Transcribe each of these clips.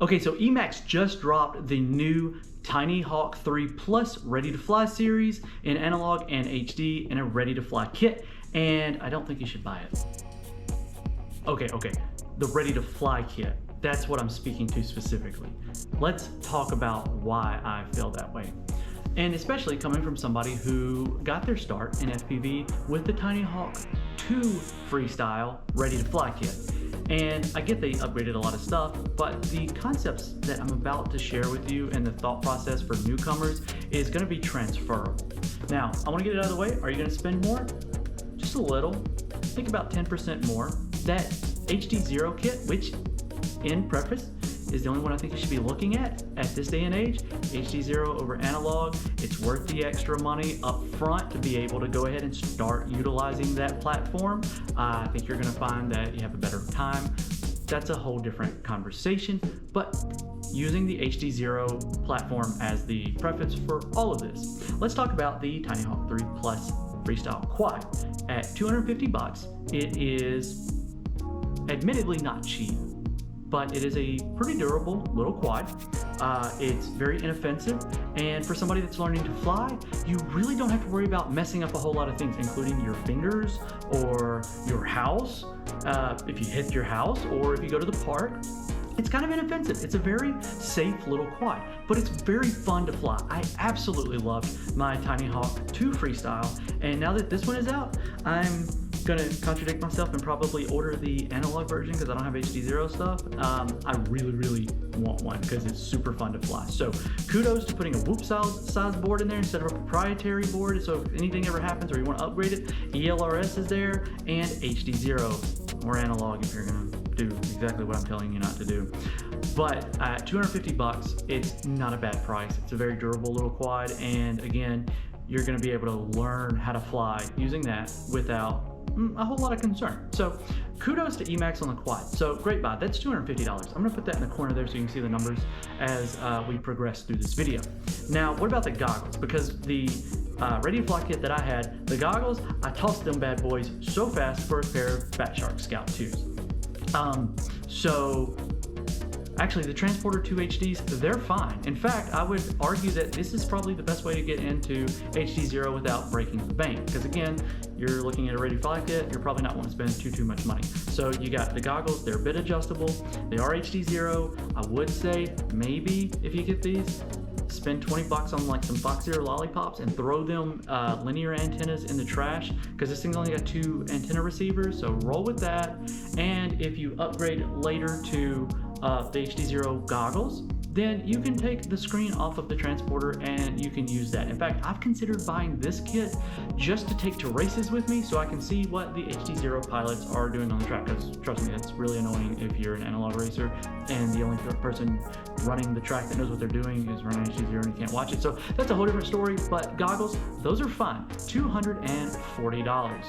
Okay, so EMAX just dropped the new TinyHawk 3 Plus Ready to Fly series in analog and HD in a ready to fly kit, and I don't think you should buy it. Okay, the ready to fly kit. That's what I'm speaking to specifically. Let's talk about why I feel that way. And especially coming from somebody who got their start in FPV with the TinyHawk 2 Freestyle Ready to Fly kit. And I get they upgraded a lot of stuff, but the concepts that I'm about to share with you and the thought process for newcomers is gonna be transferable. Now, I wanna get it out of the way. Are you gonna spend more? Just a little. Think about 10% more. That HDZero kit, which in preface, is the only one I think you should be looking at this day and age. HDZero over analog. It's worth the extra money up front to be able to go ahead and start utilizing that platform. I think you're gonna find that you have a better time. That's a whole different conversation, but using the HDZero platform as the preface for all of this. Let's talk about the TinyHawk 3 Plus Freestyle Quad. At 250 bucks, it is admittedly not cheap, but it is a pretty durable little quad. It's very inoffensive, and for somebody that's learning to fly, you really don't have to worry about messing up a whole lot of things, including your fingers or your house, if you hit your house or if you go to the park. It's kind of inoffensive. It's a very safe little quad, but it's very fun to fly. I absolutely loved my TinyHawk 2 Freestyle, and now that this one is out, I'm gonna contradict myself and probably order the analog version because I don't have HDZero stuff. I really want one because it's super fun to fly. So kudos to putting a whoop size board in there instead of a proprietary board. So if anything ever happens or you want to upgrade it, ELRS is there, and HDZero or analog if you're gonna do exactly what I'm telling you not to do. But at 250 bucks, it's not a bad price. It's a very durable little quad, and again, you're gonna be able to learn how to fly using that without a whole lot of concern. So kudos to EMAX on the quad. So great buy. That's $250. I'm gonna put that in the corner there so you can see the numbers as we progress through this video. Now, what about the goggles? Because the Ready to Fly kit that I had, the goggles, I tossed them bad boys so fast for a pair of Fat Shark Scout 2s. So actually the Transporter 2 HDs, they're fine. In fact, I would argue that this is probably the best way to get into HDZero without breaking the bank. Because again, you're looking at a Ready to Fly kit, you're probably not wanting to spend too much money. So you got the goggles, they're a bit adjustable. They are HDZero. I would say maybe if you get these, spend 20 bucks on like some FoxZero lollipops and throw them linear antennas in the trash, because this thing's only got 2 antenna receivers, so roll with that. And if you upgrade later to the HDZero goggles, then you can take the screen off of the transporter and you can use that. In fact, I've considered buying this kit just to take to races with me so I can see what the HDZero pilots are doing on the track, because trust me, that's really annoying if you're an analog racer and the only person running the track that knows what they're doing is running HDZero and you can't watch it. So that's a whole different story, but goggles, those are fine. $240.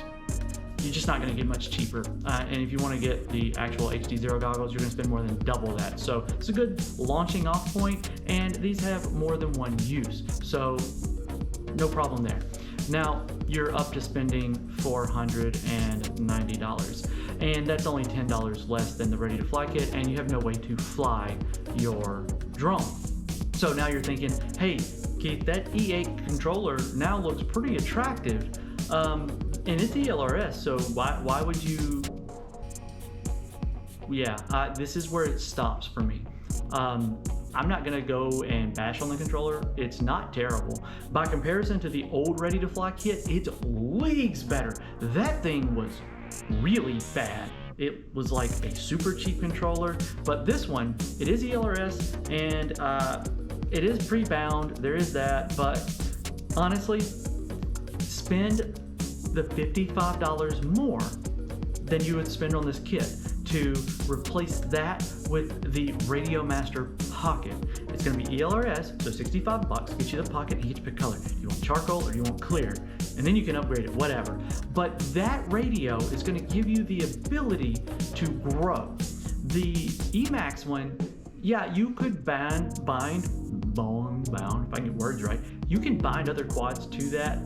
You're just not going to get much cheaper. And if you want to get the actual HDZero goggles, you're going to spend more than double that. So it's a good launching off point, and these have more than one use. So no problem there. Now you're up to spending $490, and that's only $10 less than the Ready to Fly kit, and you have no way to fly your drone. So now you're thinking, hey, Keith, that E8 controller now looks pretty attractive. And it's ELRS, so why would you? Yeah, this is where it stops for me. I'm not gonna go and bash on the controller. It's not terrible. By comparison to the old Ready to Fly kit, it's leagues better. That thing was really bad. It was like a super cheap controller, but this one, it is ELRS, and it is pre-bound. There is that, but honestly, spend the $55 more than you would spend on this kit to replace that with the Radio Master Pocket. It's going to be ELRS, so 65 bucks, get you the Pocket, and you get to pick color. Do you want charcoal or do you want clear? And then you can upgrade it, whatever. But that radio is going to give you the ability to grow. The EMAX one, yeah, you could bound, if I can get words right, you can bind other quads to that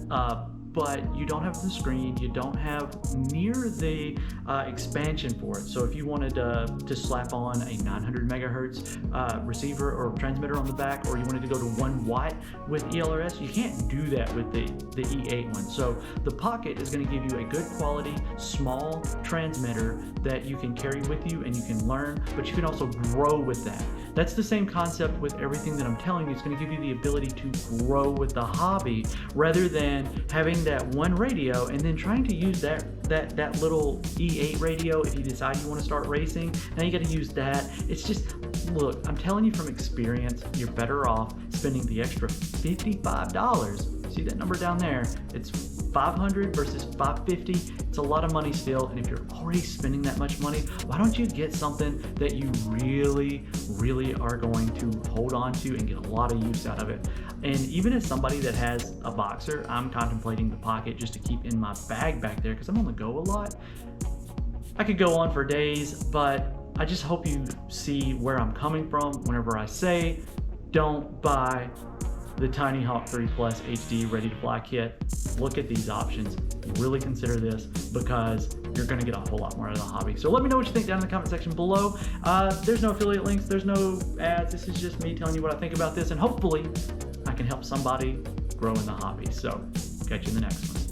but you don't have the screen, you don't have near the expansion for it. So if you wanted to slap on a 900 megahertz receiver or transmitter on the back, or you wanted to go to 1 watt with ELRS, you can't do that with the E8 one. So the Pocket is going to give you a good quality small transmitter that you can carry with you and you can learn, but you can also grow with that. That's the same concept with everything that I'm telling you. It's going to give you the ability to grow with the hobby rather than having that one radio and then trying to use that little E8 radio if you decide you want to start racing. Now you got to use that. It's just, look, I'm telling you from experience, you're better off spending the extra $55. See that number down there? It's $500 versus $550. It's a lot of money still, and if you're already spending that much money, why don't you get something that you really are going to hold on to and get a lot of use out of it? And even as somebody that has a Boxer, I'm contemplating the Pocket just to keep in my bag back there because I'm on the go a lot. I could go on for days, but I just hope you see where I'm coming from whenever I say don't buy the TinyHawk 3 Plus HD Ready to Fly kit. Look at these options. Really consider this because you're going to get a whole lot more out of the hobby. So let me know what you think down in the comment section below. There's no affiliate links, there's no ads. This is just me telling you what I think about this, and hopefully I can help somebody grow in the hobby. So catch you in the next one.